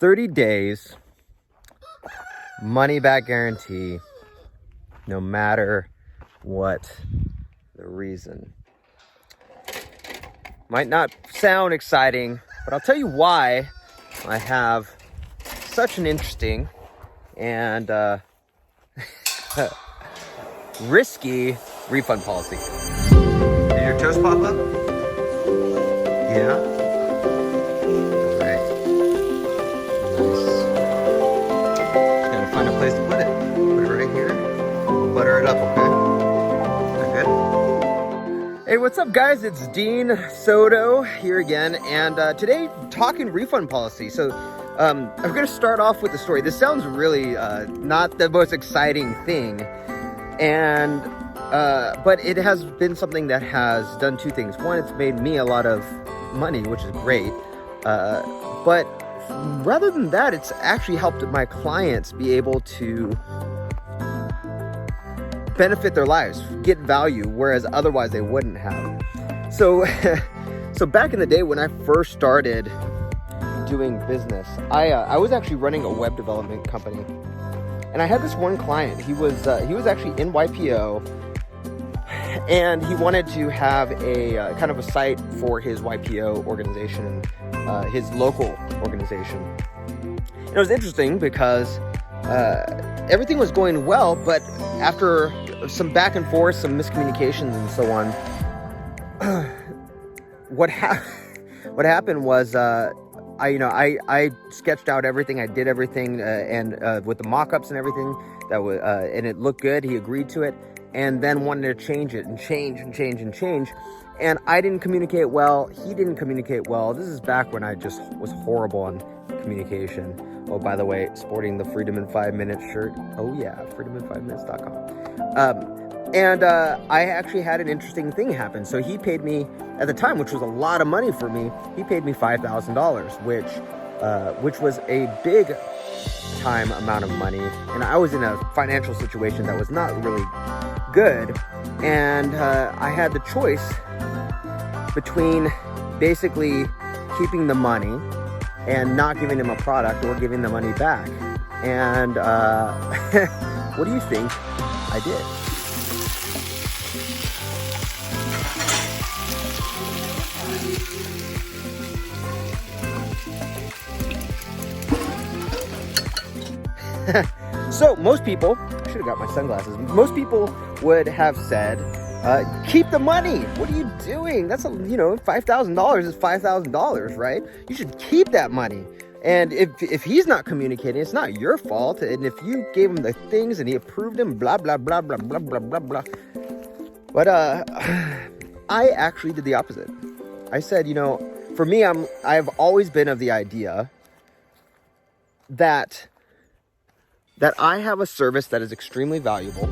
30 days, money back guarantee, no matter what the reason. Might not sound exciting, but I'll tell you why I have such an interesting and risky refund policy. Did your toast pop up? Yeah? Right. Nice. Just gotta find a place to put it. Put it right here. Butter it up, okay? Is that good? Hey, what's up, guys? It's Dean Soto here again, and today talking refund policy. So I'm gonna start off with the story. This sounds really not the most exciting thing, and but it has been something that has done two things. One, it's made me a lot of money, which is great, but rather than that, it's actually helped my clients be able to benefit their lives, get value, whereas otherwise they wouldn't have. So so back in the day when I first started doing business, I was actually running a web development company, and I had this one client. He was actually in YPO, and he wanted to have a kind of a site for his YPO organization, his local organization. And it was interesting because everything was going well, but after some back and forth, some miscommunications and so on, what happened was I sketched out everything, I did everything, and with the mock-ups and everything, that was and it looked good. He agreed to it, and then wanted to change it and change. And I didn't communicate well. He didn't communicate well. This is back when I just was horrible on communication. Oh, by the way, sporting the Freedom in 5 Minutes shirt. Oh yeah, freedomin5minutes.com. And I actually had an interesting thing happen. So he paid me at the time, which was a lot of money for me. He paid me $5,000, which was a big time amount of money. And I was in a financial situation that was not really good. And I had the choice between basically keeping the money and not giving him a product, or giving the money back. And what do you think I did? So most people, I should have got my sunglasses. Most people would have said, keep the money. What are you doing? That's $5,000 is $5,000, right? You should keep that money. And if he's not communicating, it's not your fault. And if you gave him the things and he approved them, blah, blah, blah, blah, blah, blah, blah, blah. But I actually did the opposite. I said, for me, I've always been of the idea that I have a service that is extremely valuable.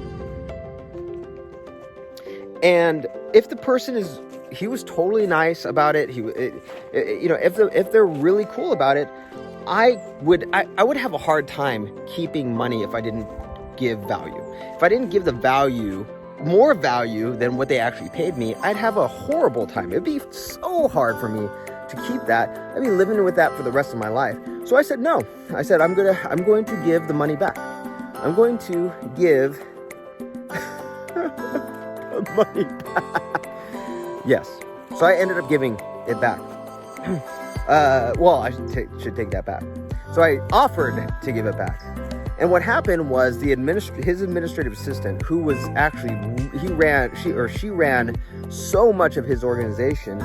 And if the person he was totally nice about it, if they're really cool about it, I would have a hard time keeping money if I didn't give value. If I didn't give the value, more value than what they actually paid me, I'd have a horrible time. It'd be so hard for me to keep that. I'd be living with that for the rest of my life. So I said no. I said I'm going to give the money back. I'm going to give the money back. Yes. So I ended up giving it back. Well, I should take that back. So I offered to give it back. And what happened was his administrative assistant, who was actually, she ran so much of his organization.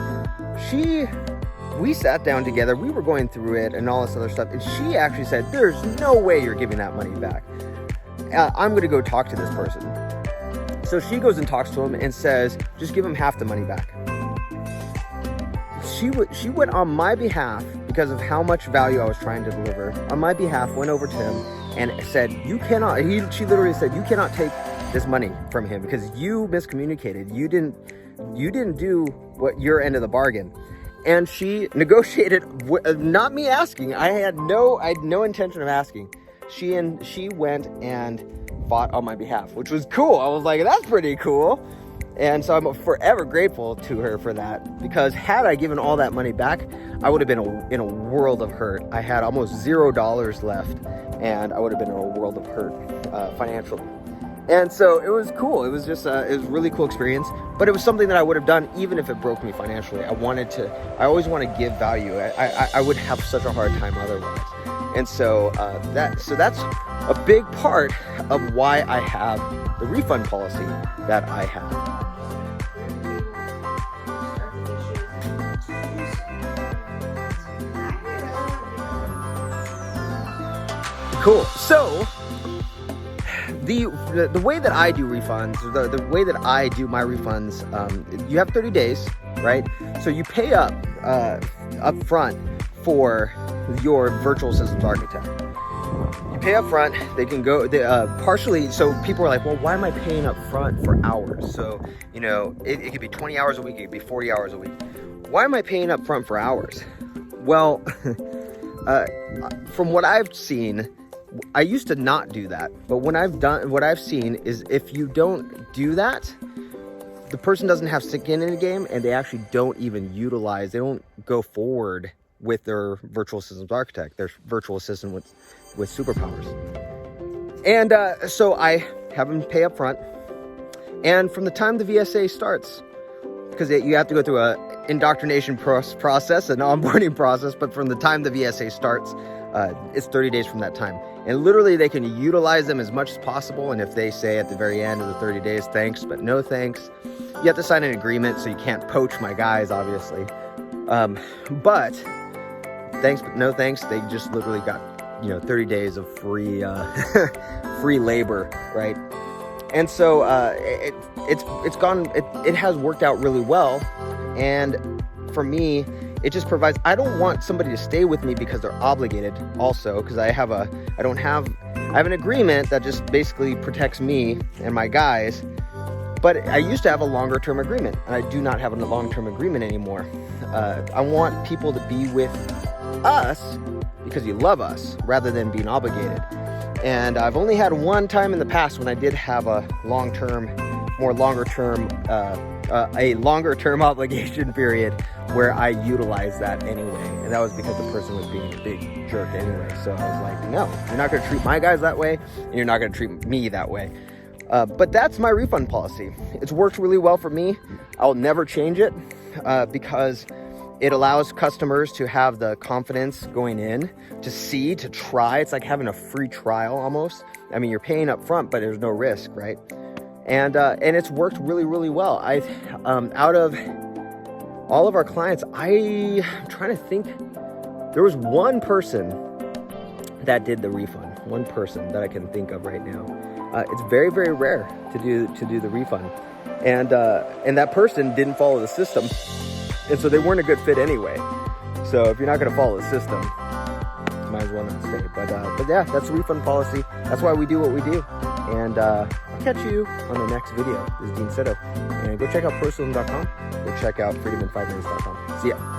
We sat down together, we were going through it and all this other stuff, and she actually said, there's no way you're giving that money back. I'm going to go talk to this person. So she goes and talks to him and says, just give him half the money back. She went on my behalf, because of how much value I was trying to deliver, on my behalf, went over to him and said, she literally said, you cannot take this money from him because you miscommunicated. You didn't do what your end of the bargain. And she negotiated, not me asking. I had no intention of asking. She went and fought on my behalf, which was cool. I was like, that's pretty cool. And so I'm forever grateful to her for that, because had I given all that money back, I would have been in a world of hurt. I had almost $0 left, and I would have been in a world of hurt financially. And so it was cool. It was just it was a really cool experience, but it was something that I would have done even if it broke me financially. I always want to give value. I would have such a hard time otherwise. And so that's a big part of why I have the refund policy that I have. Cool. So the way that I do refunds, the way that I do my refunds, you have 30 days, right? So you pay up front for your virtual systems architect. You pay up front. They can go partially. So people are like, well, why am I paying up front for hours? So, you know, it could be 20 hours a week. It could be 40 hours a week. Why am I paying up front for hours? Well, from what I've seen, I used to not do that, but what I've seen is if you don't do that, the person doesn't have skin in the game, and they actually don't even utilize, they don't go forward with their virtual systems architect, their virtual assistant with superpowers. And so I have them pay up front, and from the time the VSA starts, because you have to go through a indoctrination process, an onboarding process, but from the time the VSA starts, it's 30 days from that time. And literally they can utilize them as much as possible. And if they say at the very end of the 30 days, thanks, but no thanks, you have to sign an agreement, so you can't poach my guys, obviously. But thanks, but no thanks, they just literally got, 30 days of free, free labor, right? And so it has worked out really well. And for me, it just provides, I don't want somebody to stay with me because they're obligated also, because I have an agreement that just basically protects me and my guys. But I used to have a longer term agreement, and I do not have a long-term agreement anymore. I want people to be with us because you love us rather than being obligated. And I've only had one time in the past when I did have a longer term obligation period where I utilized that anyway. And that was because the person was being a big jerk anyway. So I was like, no, you're not going to treat my guys that way, and you're not going to treat me that way. But that's my refund policy. It's worked really well for me. I'll never change it because it allows customers to have the confidence going in, to try. It's like having a free trial almost. I mean, you're paying up front, but there's no risk, right? And it's worked really, really well. Out of all of our clients, I'm trying to think, there was one person that did the refund, one person that I can think of right now. It's very, very rare to do the refund. And that person didn't follow the system. And so they weren't a good fit anyway. So if you're not going to follow the system, you might as well not stay. But yeah, that's the refund policy. That's why we do what we do. And I'll catch you on the next video. This is Dean Sito. And go check out ProSystem.com. Go check out freedomin5days.com. See ya.